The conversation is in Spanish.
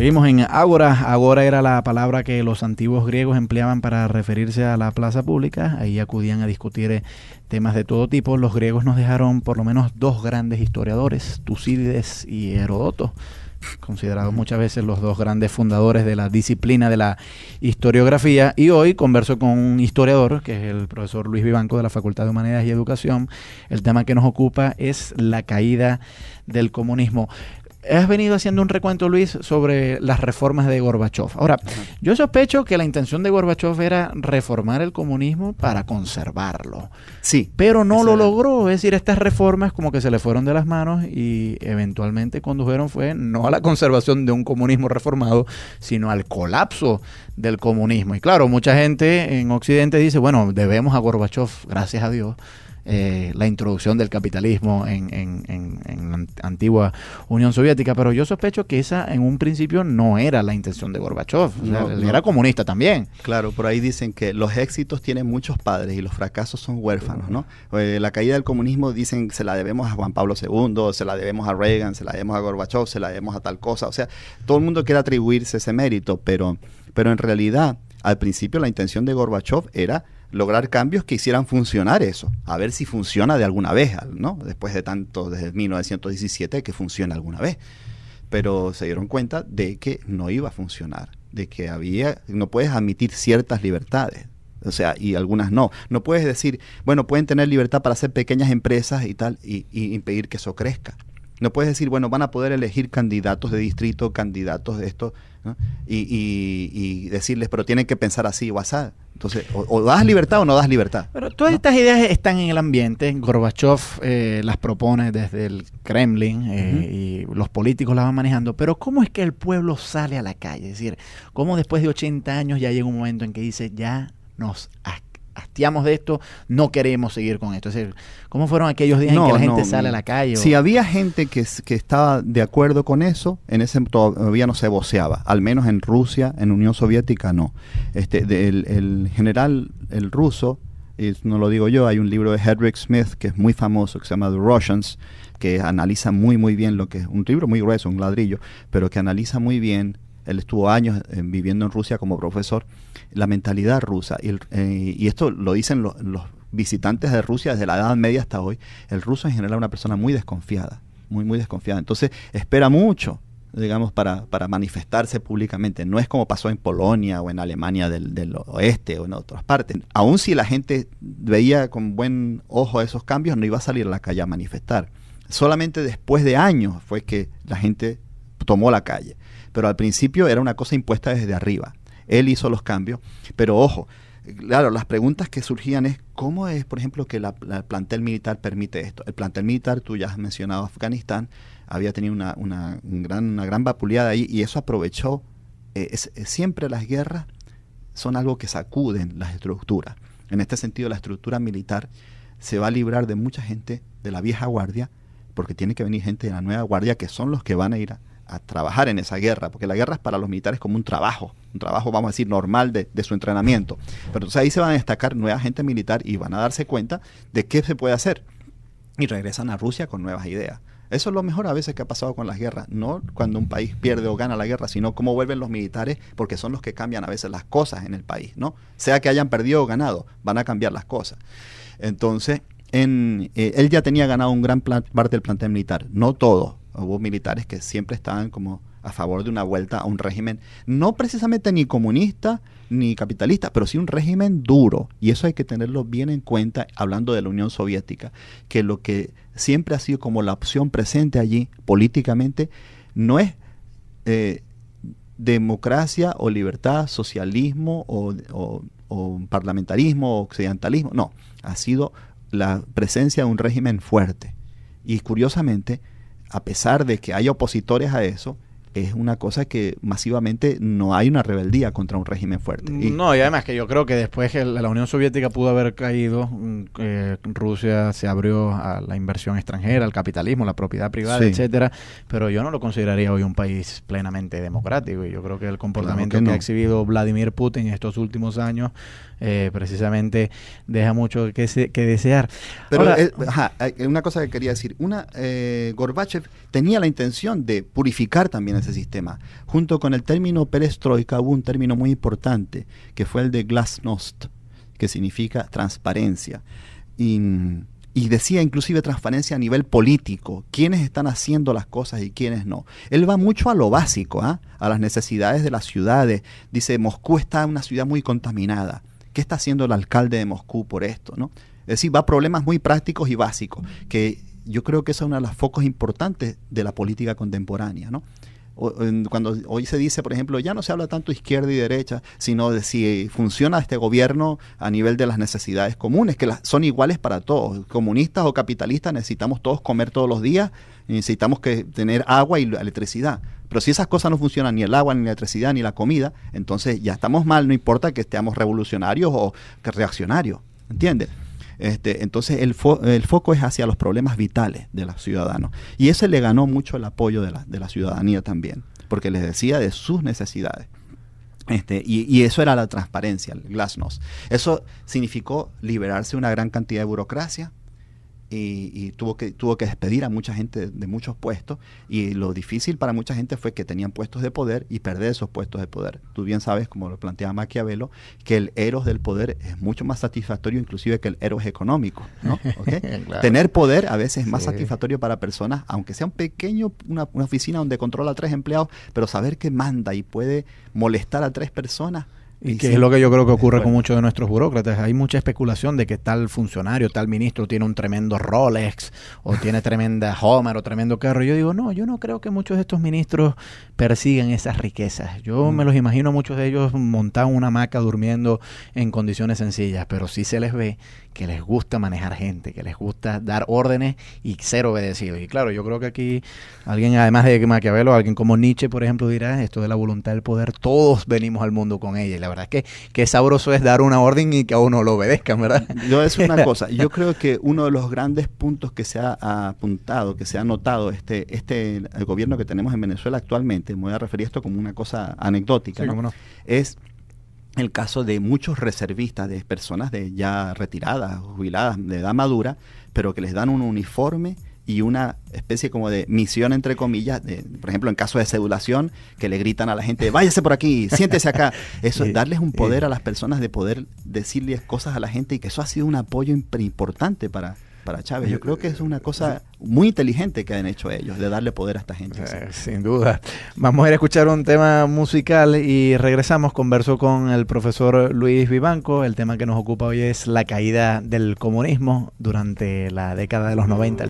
Seguimos en Ágora. Ágora era la palabra que los antiguos griegos empleaban para referirse a la plaza pública. Ahí acudían a discutir temas de todo tipo. Los griegos nos dejaron por lo menos dos grandes historiadores, Tucídides y Heródoto, considerados muchas veces los dos grandes fundadores de la disciplina de la historiografía. Y hoy converso con un historiador, que es el profesor Luis Vivanco de la Facultad de Humanidades y Educación. El tema que nos ocupa es la caída del comunismo. Has venido haciendo un recuento, Luis, sobre las reformas de Gorbachov. Ahora, yo sospecho que la intención de Gorbachov era reformar el comunismo para conservarlo. Sí. Pero no lo logró. Es decir, estas reformas como que se le fueron de las manos y eventualmente condujeron fue no a la conservación de un comunismo reformado, sino al colapso del comunismo. Y claro, mucha gente en Occidente dice, bueno, debemos a Gorbachov, gracias a Dios, la introducción del capitalismo en la antigua Unión Soviética, pero yo sospecho que esa en un principio no era la intención de Gorbachov. O sea, él era comunista también. Claro, por ahí dicen que los éxitos tienen muchos padres y los fracasos son huérfanos, ¿no? La caída del comunismo dicen que se la debemos a Juan Pablo II, se la debemos a Reagan, se la debemos a Gorbachov, se la debemos a tal cosa. O sea, todo el mundo quiere atribuirse ese mérito, pero en realidad, al principio la intención de Gorbachov era lograr cambios que hicieran funcionar eso, a ver si funciona de alguna vez, ¿no? Después de tanto, desde 1917, que funciona alguna vez. Pero se dieron cuenta de que no iba a funcionar, de que no puedes admitir ciertas libertades, o sea, y algunas no. No puedes decir, bueno, pueden tener libertad para hacer pequeñas empresas y tal, y impedir que eso crezca. No puedes decir, bueno, van a poder elegir candidatos de distrito, candidatos de esto, ¿no? Y decirles, pero tienen que pensar así o así. Entonces, o das libertad o no das libertad. Pero todas estas ideas están en el ambiente. Gorbachov las propone desde el Kremlin y los políticos las van manejando. Pero ¿cómo es que el pueblo sale a la calle? Es decir, ¿cómo después de 80 años ya llega un momento en que dice, ya nos hastiamos de esto, no queremos seguir con esto? Es decir, ¿cómo fueron aquellos días en que la gente sale a la calle? Si había gente que estaba de acuerdo con eso, en ese todavía no se voceaba, al menos en Rusia, en Unión Soviética no. El general, el ruso, y no lo digo yo, hay un libro de Hedrick Smith que es muy famoso, que se llama The Russians, que analiza muy bien lo que es, un libro muy grueso, un ladrillo, pero que analiza muy bien. Él estuvo años viviendo en Rusia como profesor, la mentalidad rusa, y esto lo dicen los visitantes de Rusia desde la Edad Media hasta hoy. El ruso en general es una persona muy desconfiada, muy desconfiada. Entonces espera mucho, digamos, para manifestarse públicamente. No es como pasó en Polonia o en Alemania del oeste o en otras partes. Aun si la gente veía con buen ojo esos cambios, no iba a salir a la calle a manifestar. Solamente después de años fue que la gente tomó la calle. Pero al principio era una cosa impuesta desde arriba. Él hizo los cambios, pero ojo, claro, las preguntas que surgían es, ¿cómo es, por ejemplo, que el plantel militar permite esto? El plantel militar, tú ya has mencionado Afganistán, había tenido una gran vapuleada ahí, y eso aprovechó. Siempre las guerras son algo que sacuden las estructuras. En este sentido, la estructura militar se va a librar de mucha gente de la vieja guardia, porque tiene que venir gente de la nueva guardia, que son los que van a ir a trabajar en esa guerra, porque la guerra es para los militares como un trabajo, vamos a decir, normal de su entrenamiento. Pero entonces ahí se van a destacar nueva gente militar y van a darse cuenta de qué se puede hacer. Y regresan a Rusia con nuevas ideas. Eso es lo mejor a veces que ha pasado con las guerras, no cuando un país pierde o gana la guerra, sino cómo vuelven los militares, porque son los que cambian a veces las cosas en el país, ¿no? Sea que hayan perdido o ganado, van a cambiar las cosas. Entonces, él ya tenía ganado un gran parte del plantel militar, no todo. Hubo militares que siempre estaban como a favor de una vuelta a un régimen, no precisamente ni comunista ni capitalista, pero sí un régimen duro. Y eso hay que tenerlo bien en cuenta, hablando de la Unión Soviética, que lo que siempre ha sido como la opción presente allí políticamente no es democracia o libertad, socialismo o parlamentarismo o occidentalismo. No, ha sido la presencia de un régimen fuerte. Y curiosamente, a pesar de que hay opositores a eso, es una cosa que masivamente no hay una rebeldía contra un régimen fuerte. No, y además que yo creo que después que la Unión Soviética pudo haber caído, Rusia se abrió a la inversión extranjera, al capitalismo, la propiedad privada, sí, etcétera, pero yo no lo consideraría hoy un país plenamente democrático, y yo creo que el comportamiento que ha exhibido Vladimir Putin en estos últimos años precisamente deja mucho que desear. Pero una cosa que quería decir, Gorbachev tenía la intención de purificar también ese sistema. Junto con el término perestroika hubo un término muy importante, que fue el de glasnost, que significa transparencia. Y decía inclusive transparencia a nivel político, quiénes están haciendo las cosas y quiénes no. Él va mucho a lo básico, a las necesidades de las ciudades. Dice, Moscú está una ciudad muy contaminada. ¿Qué está haciendo el alcalde de Moscú por esto, no? Es decir, va a problemas muy prácticos y básicos, que yo creo que es uno de los focos importantes de la política contemporánea, ¿no? Cuando hoy se dice, por ejemplo, ya no se habla tanto izquierda y derecha, sino de si funciona este gobierno a nivel de las necesidades comunes, que son iguales para todos, comunistas o capitalistas, necesitamos todos comer todos los días, necesitamos tener agua y electricidad. Pero si esas cosas no funcionan, ni el agua, ni la electricidad, ni la comida, entonces ya estamos mal, no importa que estemos revolucionarios o que reaccionarios, ¿entiendes? Entonces el foco es hacia los problemas vitales de los ciudadanos. Y ese le ganó mucho el apoyo de la ciudadanía también, porque les decía de sus necesidades. Y eso era la transparencia, el glasnost. Eso significó liberarse una gran cantidad de burocracia, y tuvo que despedir a mucha gente de muchos puestos, y lo difícil para mucha gente fue que tenían puestos de poder y perder esos puestos de poder. Tú bien sabes, como lo planteaba Maquiavelo, que el eros del poder es mucho más satisfactorio inclusive que el eros económico, ¿no? ¿Okay? Claro. Tener poder a veces es más satisfactorio para personas, aunque sea un pequeño, una oficina donde controla a 3 empleados, pero saber que manda y puede molestar a 3 personas. Y que es lo que yo creo que ocurre con muchos de nuestros burócratas. Hay mucha especulación de que tal funcionario, tal ministro tiene un tremendo Rolex o tiene tremenda Homer o tremendo carro. Yo digo, no, yo no creo que muchos de estos ministros persigan esas riquezas. Yo me los imagino muchos de ellos montados en una hamaca durmiendo en condiciones sencillas, pero sí se les ve que les gusta manejar gente, que les gusta dar órdenes y ser obedecidos. Y claro, yo creo que aquí alguien, además de Maquiavelo, alguien como Nietzsche, por ejemplo, dirá, esto de la voluntad del poder, todos venimos al mundo con ella. Y la verdad es que sabroso es dar una orden y que a uno lo obedezcan, ¿verdad? Yo voy a decir una cosa, yo creo que uno de los grandes puntos que se ha apuntado, que se ha notado el gobierno que tenemos en Venezuela actualmente, me voy a referir a esto como una cosa anecdótica, sí, ¿no? No. Es el caso de muchos reservistas, de personas ya retiradas, jubiladas, de edad madura, pero que les dan un uniforme y una especie como de misión, entre comillas, por ejemplo, en caso de cedulación, que le gritan a la gente, váyase por aquí, siéntese acá. Eso es darles un poder a las personas, de poder decirles cosas a la gente, y que eso ha sido un apoyo importante para Chávez. Yo creo que es una cosa muy inteligente que han hecho ellos, de darle poder a esta gente. Sin duda. Vamos a ir a escuchar un tema musical y regresamos. Converso con el profesor Luis Vivanco. El tema que nos ocupa hoy es la caída del comunismo durante la década de los 90.